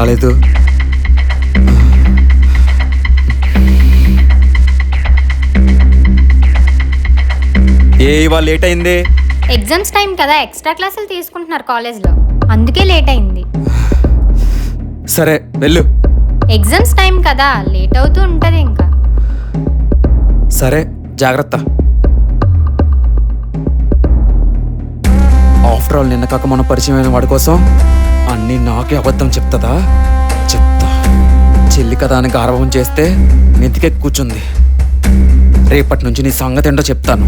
రాలేదు. ఇవాళ లేట్ అయింది. ఎగ్జామ్స్ టైం కదా, ఎక్స్ట్రా క్లాసులు తీసుకుంటున్నారు కాలేజ్లో, అందుకే లేట్ అయింది. సరే వెళ్ళు. ఎగ్జామ్స్ టైం కదా, లేట్ అవుతూ ఉంటుంది ఇంకా. సరే జాగ్రత్త. ఆఫ్టర్ ఆల్ నిన్న కాక మన పరిచయమైన వాడి కోసం అన్నీ నాకే అబద్ధం చెప్తుందా? చెప్తా. చెల్లి కదా అని గారవం చేస్తే నెత్తికే కూర్చుంది. రేపటి నుంచి నీ సంగతి ఏంటో చెప్తాను.